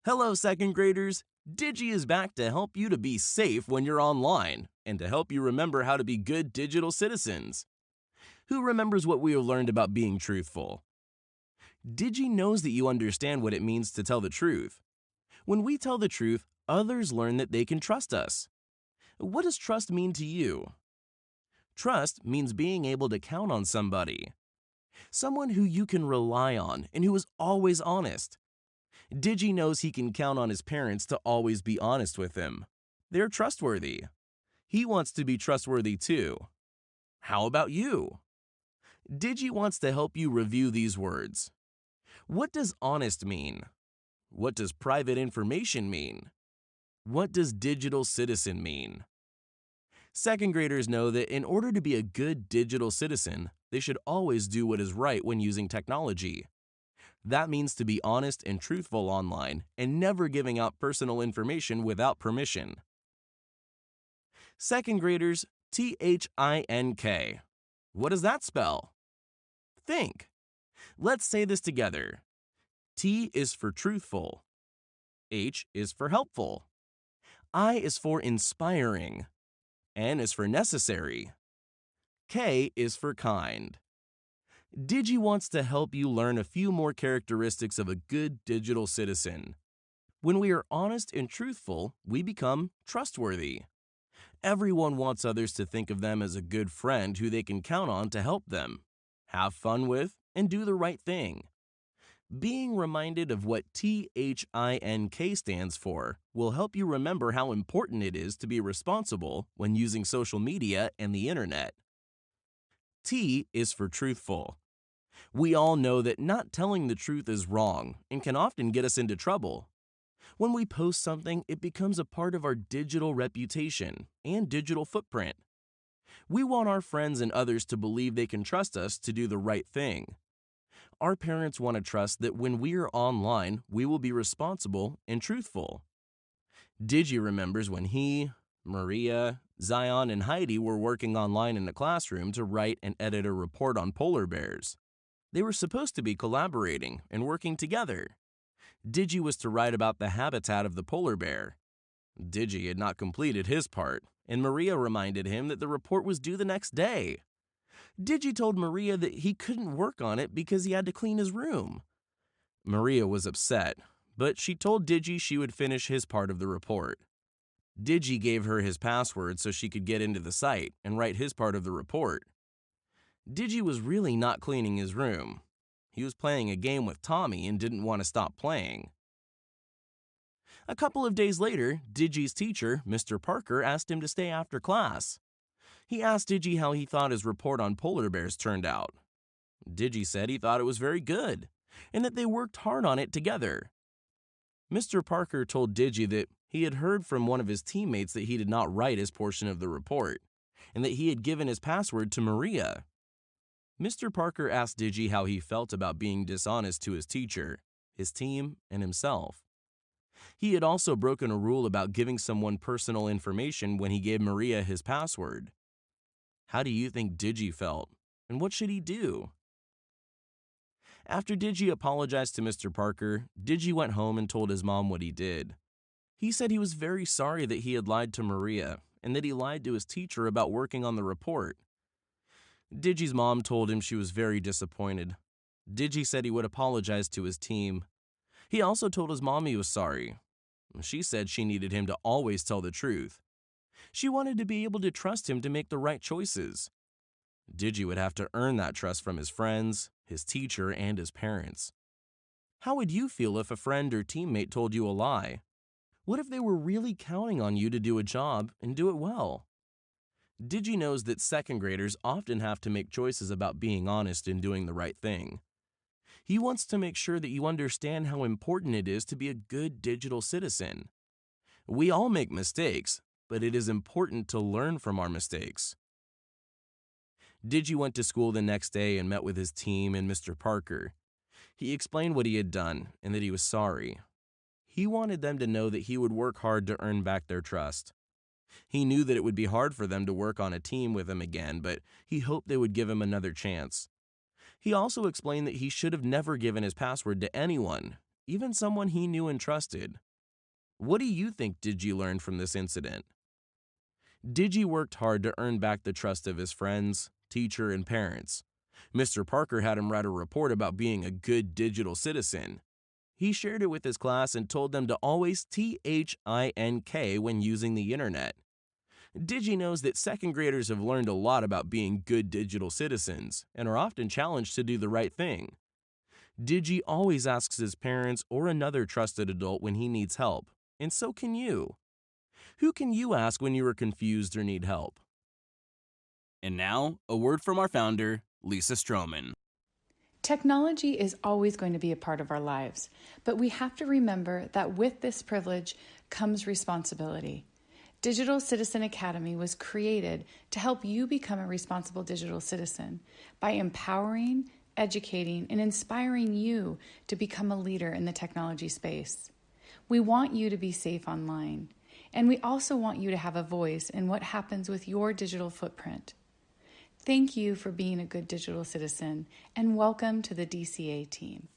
Hello, second graders! Digi is back to help you to be safe when you're online and to help you remember how to be good digital citizens. Who remembers what we have learned about being truthful? Digi knows that you understand what it means to tell the truth. When we tell the truth, others learn that they can trust us. What does trust mean to you? Trust means being able to count on somebody. Someone who you can rely on and who is always honest. Digi knows he can count on his parents to always be honest with him. They're trustworthy. He wants to be trustworthy too. How about you? Digi wants to help you review these words. What does honest mean? What does private information mean? What does digital citizen mean? Second graders know that in order to be a good digital citizen, they should always do what is right when using technology. That means to be honest and truthful online and never giving out personal information without permission. Second graders, T-H-I-N-K. What does that spell? Think. Let's say this together. T is for truthful. H is for helpful. I is for inspiring. N is for necessary. K is for kind. Digi wants to help you learn a few more characteristics of a good digital citizen. When we are honest and truthful, we become trustworthy. Everyone wants others to think of them as a good friend who they can count on to help them, have fun with, and do the right thing. Being reminded of what THINK stands for will help you remember how important it is to be responsible when using social media and the internet. T is for truthful. We all know that not telling the truth is wrong and can often get us into trouble. When we post something, it becomes a part of our digital reputation and digital footprint. We want our friends and others to believe they can trust us to do the right thing. Our parents want to trust that when we are online, we will be responsible and truthful. Digi remembers when he, Maria, Zion, and Heidi were working online in the classroom to write and edit a report on polar bears. They were supposed to be collaborating and working together. Digi was to write about the habitat of the polar bear. Digi had not completed his part, and Maria reminded him that the report was due the next day. Digi told Maria that he couldn't work on it because he had to clean his room. Maria was upset, but she told Digi she would finish his part of the report. Digi gave her his password so she could get into the site and write his part of the report. Digi was really not cleaning his room. He was playing a game with Tommy and didn't want to stop playing. A couple of days later, Digi's teacher, Mr. Parker, asked him to stay after class. He asked Digi how he thought his report on polar bears turned out. Digi said he thought it was very good, and that they worked hard on it together. Mr. Parker told Digi that he had heard from one of his teammates that he did not write his portion of the report, and that he had given his password to Maria. Mr. Parker asked Digi how he felt about being dishonest to his teacher, his team, and himself. He had also broken a rule about giving someone personal information when he gave Maria his password. How do you think Digi felt, and what should he do? After Digi apologized to Mr. Parker, Digi went home and told his mom what he did. He said he was very sorry that he had lied to Maria and that he lied to his teacher about working on the report. Digi's mom told him she was very disappointed. Digi said he would apologize to his team. He also told his mom he was sorry. She said she needed him to always tell the truth. She wanted to be able to trust him to make the right choices. Digi would have to earn that trust from his friends, his teacher, and his parents. How would you feel if a friend or teammate told you a lie? What if they were really counting on you to do a job and do it well? Digi knows that second graders often have to make choices about being honest and doing the right thing. He wants to make sure that you understand how important it is to be a good digital citizen. We all make mistakes, but it is important to learn from our mistakes. Digi went to school the next day and met with his team and Mr. Parker. He explained what he had done and that he was sorry. He wanted them to know that he would work hard to earn back their trust. He knew that it would be hard for them to work on a team with him again, but he hoped they would give him another chance. He also explained that he should have never given his password to anyone even someone he knew and trusted. What do you think Digi learned from this incident? Digi worked hard to earn back the trust of his friends, teacher, and parents. Mr. Parker had him write a report about being a good digital citizen. He shared it with his class and told them to always THINK when using the internet. Digi knows that second graders have learned a lot about being good digital citizens and are often challenged to do the right thing. Digi always asks his parents or another trusted adult when he needs help, and so can you. Who can you ask when you are confused or need help? And now, a word from our founder, Lisa Stroman. Technology is always going to be a part of our lives, but we have to remember that with this privilege comes responsibility. Digital Citizen Academy was created to help you become a responsible digital citizen by empowering, educating, and inspiring you to become a leader in the technology space. We want you to be safe online, and we also want you to have a voice in what happens with your digital footprint. Thank you for being a good digital citizen, and welcome to the DCA team.